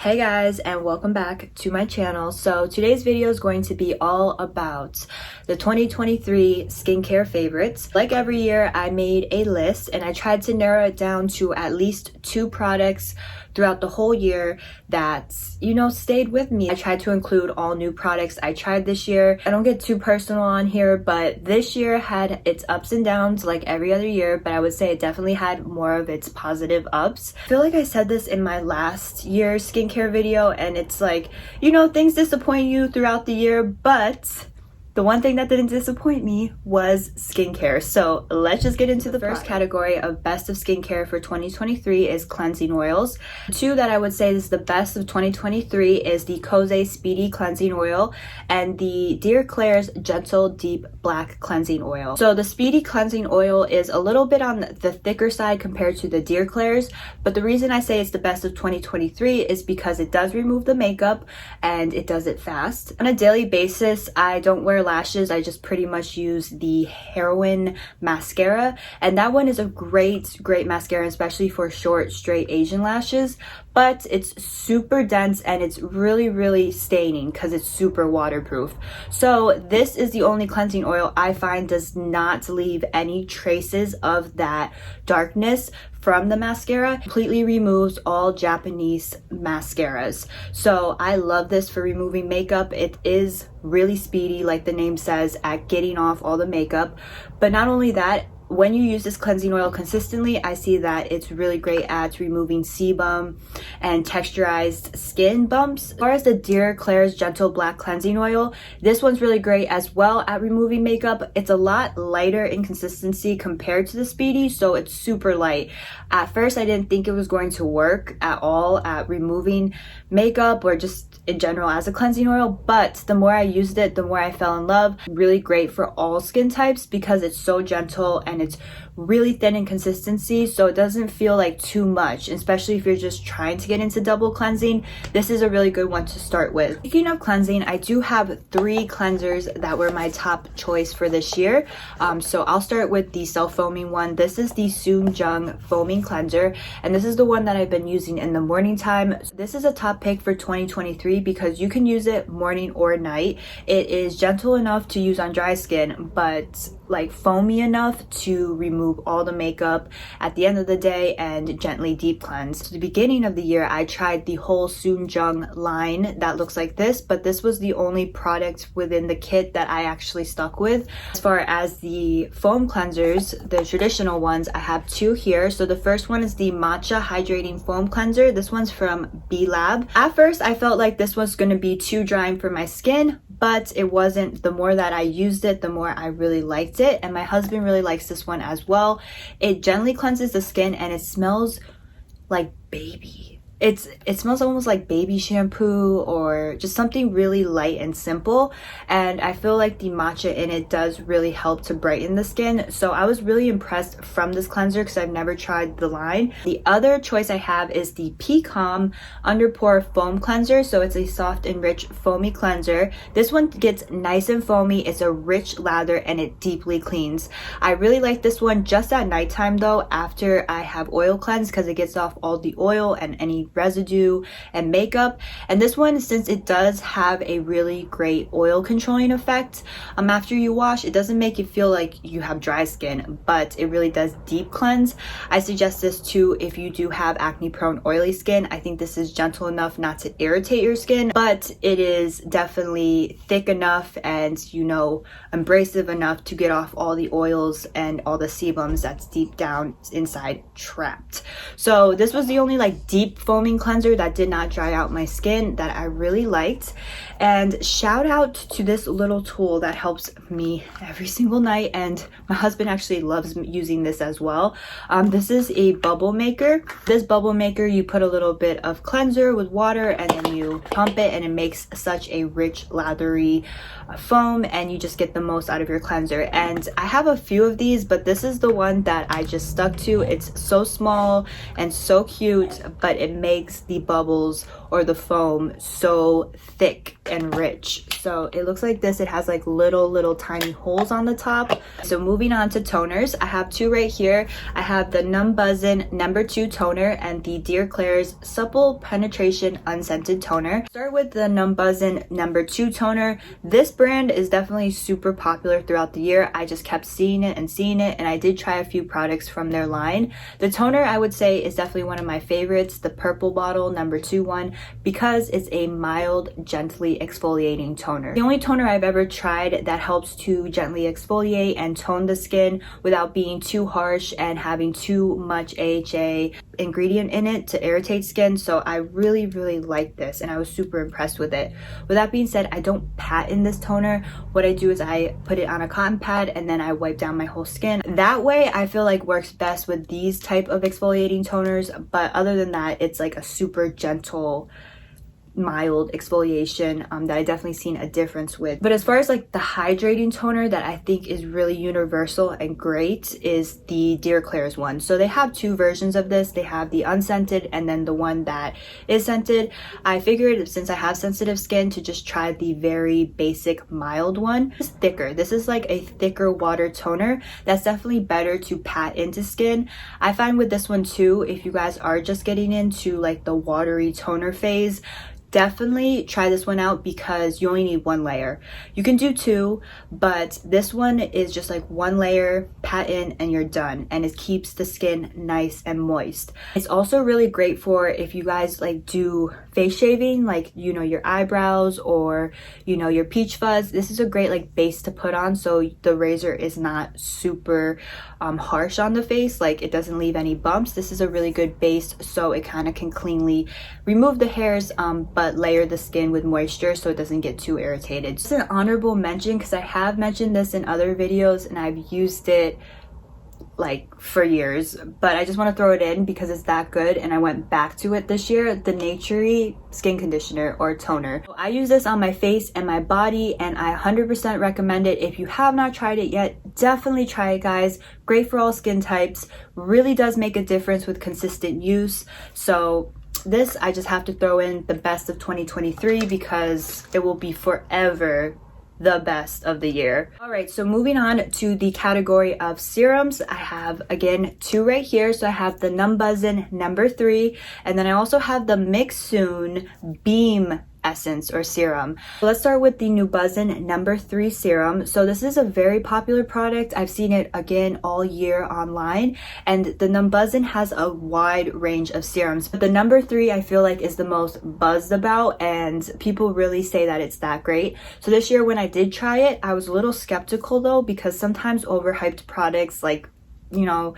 Hey guys, and welcome back to my channel. So today's video is going to be all about the 2023 skincare favorites. Like every year, I made a list and I tried to narrow it down to at least 2 products throughout the whole year that, stayed with me. I tried to include all new products I tried this year. I don't get too personal on here, but this year had its ups and downs like every other year, but I would say it definitely had more of its positive ups. I feel like I said this in my last year's skincare video, and it's like, things disappoint you throughout the year, but the one thing that didn't disappoint me was skincare. So let's just get into the first category of best of skincare for 2023 is cleansing oils. 2 that I would say is the best of 2023 is the Kose Speedy Cleansing Oil and the Dear Klairs Gentle Deep Black Cleansing Oil. So the Speedy Cleansing Oil is a little bit on the thicker side compared to the Dear Klairs, but the reason I say it's the best of 2023 is because it does remove the makeup and it does it fast. On a daily basis, I don't wear lashes. I just pretty much use the Heroin mascara, and that one is a great mascara, especially for short straight Asian lashes, but it's super dense and it's really staining because it's super waterproof. So this is the only cleansing oil I find does not leave any traces of that darkness from the mascara. Completely removes all Japanese mascaras. So I love this for removing makeup. It is really speedy, like the name says, at getting off all the makeup. But not only that, when you use this cleansing oil consistently, I see that it's really great at removing sebum and texturized skin bumps. As far as the Dear Klairs Gentle Black Cleansing Oil, this one's really great as well at removing makeup. It's a lot lighter in consistency compared to the Speedy, so it's super light. At first, I didn't think it was going to work at all at removing makeup or just in general as a cleansing oil, but the more I used it, the more I fell in love. Really great for all skin types because it's so gentle and it's really thin in consistency, so it doesn't feel like too much, especially if you're just trying to get into double cleansing. This is a really good one to start with. Speaking of cleansing, I do have 3 cleansers that were my top choice for this year. So I'll start with the self-foaming one. This is the Soonjung Foaming Cleanser, and this is the one that I've been using in the morning time. This is a top pick for 2023 because you can use it morning or night. It is gentle enough to use on dry skin, but like foamy enough to remove all the makeup at the end of the day and gently deep cleanse. At the beginning of the year, I tried the whole Soonjung line that looks like this, but this was the only product within the kit that I actually stuck with. As far as the foam cleansers, the traditional ones, I have 2 here. So the first one is the Matcha Hydrating Foam Cleanser. This one's from B Lab. At first, I felt like this was going to be too drying for my skin, but it wasn't. The more that I used it, the more I really liked it, and my husband really likes this one as well. It gently cleanses the skin and it smells like baby. It smells almost like baby shampoo or just something really light and simple, and I feel like the matcha in it does really help to brighten the skin. So I was really impressed from this cleanser because I've never tried the line. The other choice I have is the Pecom Underpore Foam Cleanser. So it's a soft and rich foamy cleanser. This one gets nice and foamy. It's a rich lather and it deeply cleans. I really like this one just at nighttime though, after I have oil cleanse, because it gets off all the oil and any residue and makeup. And this one, since it does have a really great oil controlling effect, after you wash, it doesn't make you feel like you have dry skin, but it really does deep cleanse. I suggest this too if you do have acne prone oily skin. I think this is gentle enough not to irritate your skin, but it is definitely thick enough and abrasive enough to get off all the oils and all the sebums that's deep down inside trapped. So this was the only deep foaming cleanser that did not dry out my skin that I really liked. And shout out to this little tool that helps me every single night, and my husband actually loves using this as well. This is a bubble maker. This bubble maker, you put a little bit of cleanser with water and then you pump it, and it makes such a rich lathery foam, and you just get the most out of your cleanser. And I have a few of these, but this is the one that I just stuck to. It's so small and so cute, but it makes the bubbles or the foam so thick and rich. So it looks like this. It has like little tiny holes on the top. So moving on to toners, I have two right here. I have the Numbuzin number 2 toner and the Dear Claire's Supple Penetration Unscented Toner. Start with the Numbuzin number 2 toner. This brand is definitely super popular throughout the year. I just kept seeing it, and I did try a few products from their line. The toner, I would say, is definitely one of my favorites, the purple bottle number 2 one, because it's a mild, gently exfoliating toner. The only toner I've ever tried that helps to gently exfoliate and tone the skin without being too harsh and having too much AHA ingredient in it to irritate skin. So I really like this, and I was super impressed with it. With that being said, I don't pat in this toner. What I do is I put it on a cotton pad and then I wipe down my whole skin. That way I feel like works best with these type of exfoliating toners, but other than that, it's like a super gentle, mild exfoliation that I definitely seen a difference with. But as far as like the hydrating toner that I think is really universal and great is the Dear Claire's one. So they have two versions of this. They have the unscented and then the one that is scented. I figured since I have sensitive skin to just try the very basic mild one. It's thicker. This is like a thicker water toner that's definitely better to pat into skin. I find with this one too, if you guys are just getting into like the watery toner phase, definitely try this one out because you only need one layer. You can do two, but this one is just like one layer, pat in, and you're done, and it keeps the skin nice and moist. It's also really great for if you guys like do face shaving, like, you know, your eyebrows or, you know, your peach fuzz. This is a great like base to put on, so the razor is not super harsh on the face, like it doesn't leave any bumps. This is a really good base, so it kind of can cleanly remove the hairs, but layer the skin with moisture so it doesn't get too irritated. Just an honorable mention because I have mentioned this in other videos and I've used it like for years, but I just want to throw it in because it's that good and I went back to it this year. The Naturey skin conditioner or toner. I use this on my face and my body, and I 100% recommend it. If you have not tried it yet, definitely try it, guys. Great for all skin types. Really does make a difference with consistent use. So this, I just have to throw in the best of 2023 because it will be forever the best of the year. All right, so moving on to the category of serums, I have again two right here. So I have the Numbuzin number 3, and then I also have the Mix Soon Beam Essence or serum. Let's start with the Numbuzin number 3 serum. So this is a very popular product. I've seen it again all year online, and the Numbuzin has a wide range of serums, but the number 3 I feel like is the most buzzed about, and people really say that it's that great. So this year when I did try it, I was a little skeptical though, because sometimes overhyped products, like, you know,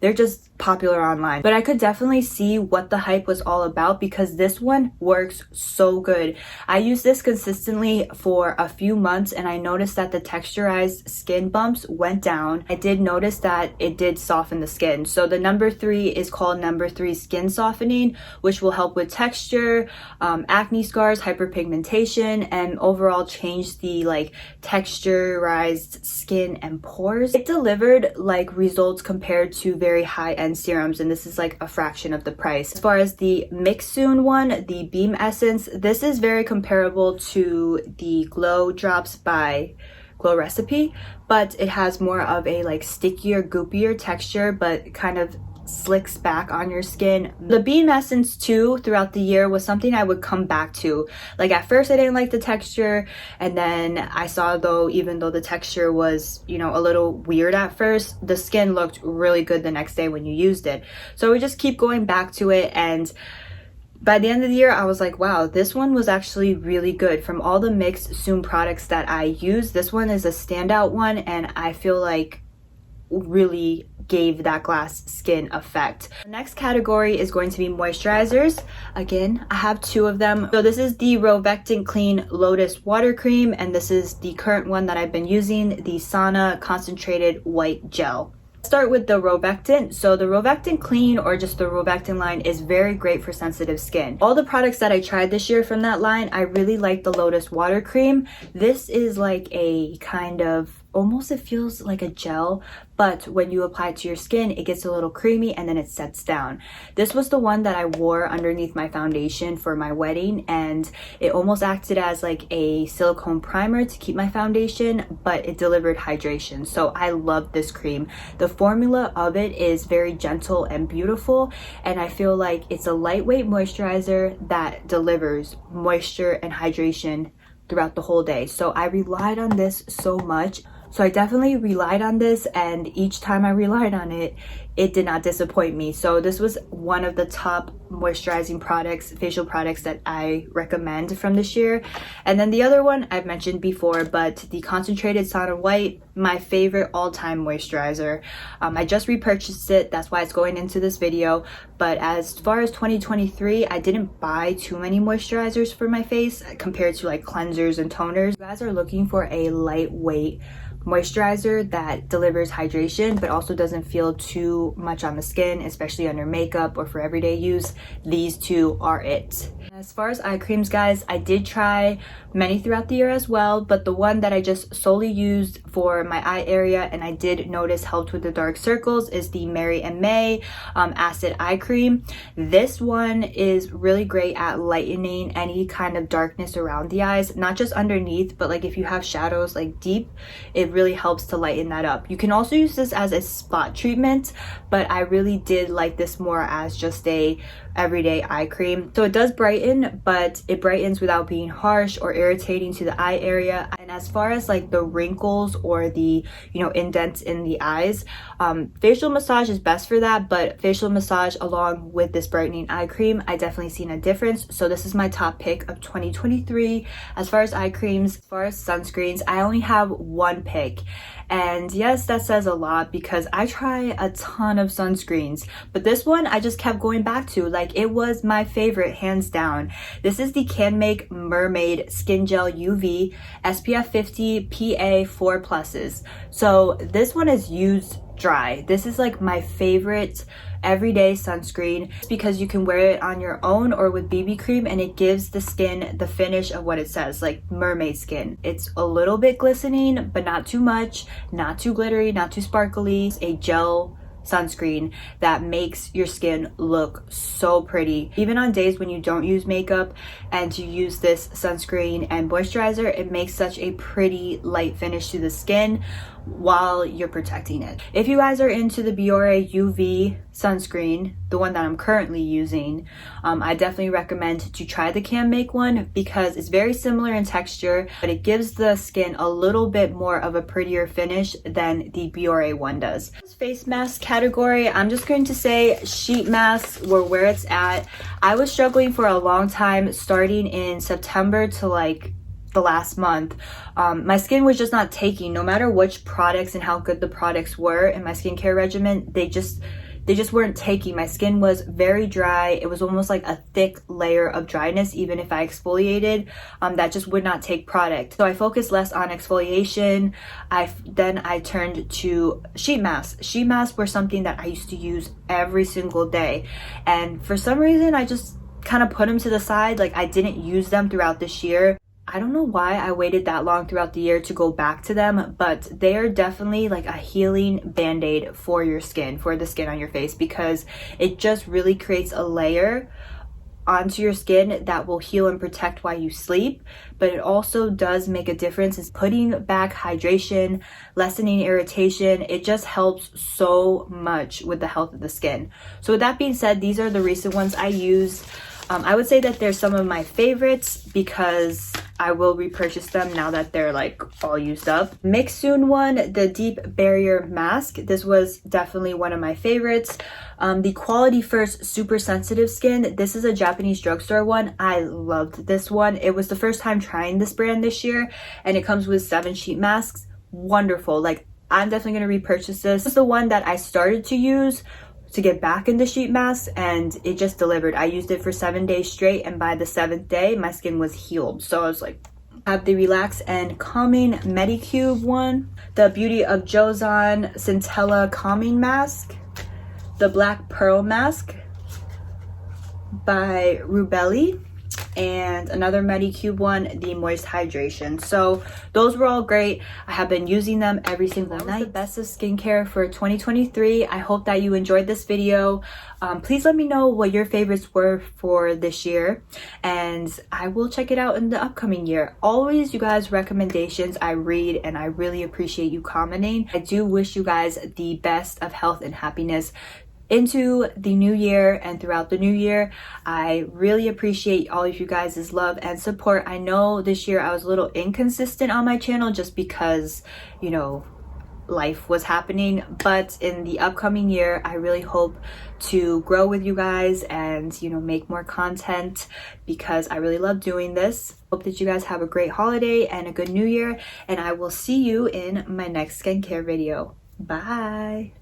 they're just popular online, but I could definitely see what the hype was all about because this one works so good. I used this consistently for a few months and I noticed that the texturized skin bumps went down. I did notice that it did soften the skin. So the number 3 is called number 3 skin softening, which will help with texture, acne scars, hyperpigmentation, and overall change the like texturized skin and pores. It delivered like results compared to very high-end serums, and this is like a fraction of the price. As far as the Mix Soon one, the Beam Essence, this is very comparable to the Glow Drops by Glow Recipe, but it has more of a like stickier, goopier texture, but kind of slicks back on your skin. The Beam Essence too throughout the year was something I would come back to. Like at first I didn't like the texture, and then I saw though, even though the texture was, you know, a little weird at first, the skin looked really good the next day when you used it. So we just keep going back to it, and by the end of the year I was like, wow, this one was actually really good. From all the Mix Soon products that I use, this one is a standout one, and I feel like really gave that glass skin effect. The next category is going to be moisturizers. Again, I have two of them. So this is the Rovectin Clean Lotus Water Cream, and this is the current one that I've been using, the Sauna Concentrated White Gel. Start with the Rovectin. So the Rovectin Clean, or just the Rovectin line, is very great for sensitive skin. All the products that I tried this year from that line, I really like the Lotus Water Cream. This is like a kind of almost, it feels like a gel, but when you apply it to your skin, it gets a little creamy and then it sets down. This was the one that I wore underneath my foundation for my wedding, and it almost acted as like a silicone primer to keep my foundation, but it delivered hydration. So I love this cream. The formula of it is very gentle and beautiful, and I feel like it's a lightweight moisturizer that delivers moisture and hydration throughout the whole day. So I relied on this so much. So I definitely relied on this, and each time I relied on it, it did not disappoint me. So this was one of the top moisturizing products, facial products that I recommend from this year. And then the other one I've mentioned before, but the Concentrated Sauna White, my favorite all-time moisturizer. I just repurchased it, that's why it's going into this video. But as far as 2023, I didn't buy too many moisturizers for my face compared to like cleansers and toners. If you guys are looking for a lightweight moisturizer that delivers hydration but also doesn't feel too much on the skin, especially under makeup or for everyday use, these two are it. As far as eye creams, guys, I did try many throughout the year as well, but the one that I just solely used for my eye area and I did notice helped with the dark circles is the Mary & May Acid Eye Cream. This one is really great at lightening any kind of darkness around the eyes, not just underneath, but like if you have shadows like deep, it really helps to lighten that up. You can also use this as a spot treatment, but I really did like this more as just a everyday eye cream. So it does brighten, but it brightens without being harsh or irritating to the eye area. And as far as like the wrinkles or the, you know, indents in the eyes, facial massage is best for that, but facial massage along with this brightening eye cream, I definitely seen a difference. So this is my top pick of 2023. As far as eye creams, as far as sunscreens, I only have one pick. And yes, that says a lot because I try a ton of sunscreens, but this one I just kept going back to. Like, it was my favorite hands down. This is the Can Make Mermaid Skin Gel UV SPF 50 PA 4+. So this one is used dry. This is like my favorite everyday sunscreen because you can wear it on your own or with BB cream and it gives the skin the finish of what it says, like mermaid skin. It's a little bit glistening, but not too much, not too glittery, not too sparkly. It's a gel sunscreen that makes your skin look so pretty. Even on days when you don't use makeup and you use this sunscreen and moisturizer, it makes such a pretty light finish to the skin while you're protecting it. If you guys are into the Biore UV sunscreen, the one that I'm currently using, I definitely recommend to try the Can Make one because it's very similar in texture, but it gives the skin a little bit more of a prettier finish than the Biore one does. This face mask category, I'm just going to say sheet masks were where it's at. I was struggling for a long time starting in September to like the last month. My skin was just not taking, no matter which products and how good the products were in my skincare regimen, they just weren't taking. My skin was very dry. It was almost like a thick layer of dryness. Even if I exfoliated, that just would not take product. So I focused less on exfoliation. Then I turned to sheet masks. Sheet masks were something that I used to use every single day, and for some reason I just kind of put them to the side. Like, I didn't use them throughout this year. I don't know why I waited that long throughout the year to go back to them, but they are definitely like a healing band-aid for your skin, for the skin on your face, because it just really creates a layer onto your skin that will heal and protect while you sleep. But it also does make a difference in putting back hydration, lessening irritation. It just helps so much with the health of the skin. So with that being said, these are the recent ones I used. I would say that they're some of my favorites because I will repurchase them now that they're like all used up. Mixsoon one, the Deep Barrier Mask. This was definitely one of my favorites. The Quality First Super Sensitive Skin. This is a Japanese drugstore one. I loved this one. It was the first time trying this brand this year, and it comes with 7 sheet masks. Wonderful. Like, I'm definitely going to repurchase this. This is the one that I started to use to get back into sheet masks, and it just delivered. I used it for 7 days straight, and by the 7th day my skin was healed. So I was like, I have the Relax and Calming Medicube one, the Beauty of Joseon Centella Calming Mask, the Black Pearl Mask by Rubelli, and another Medicube one, the Moist Hydration. So those were all great. I have been using them every single night. The best of skincare for 2023. I hope that you enjoyed this video. Please let me know what your favorites were for this year, and I will check it out in the upcoming year. Always, you guys, recommendations I read, and I really appreciate you commenting. I do wish you guys the best of health and happiness into the new year and throughout the new year. I really appreciate all of you guys' love and support. I know this year I was a little inconsistent on my channel just because, you know, life was happening, but in the upcoming year I really hope to grow with you guys and, you know, make more content because I really love doing this. Hope that you guys have a great holiday and a good new year, and I will see you in my next skincare video. Bye.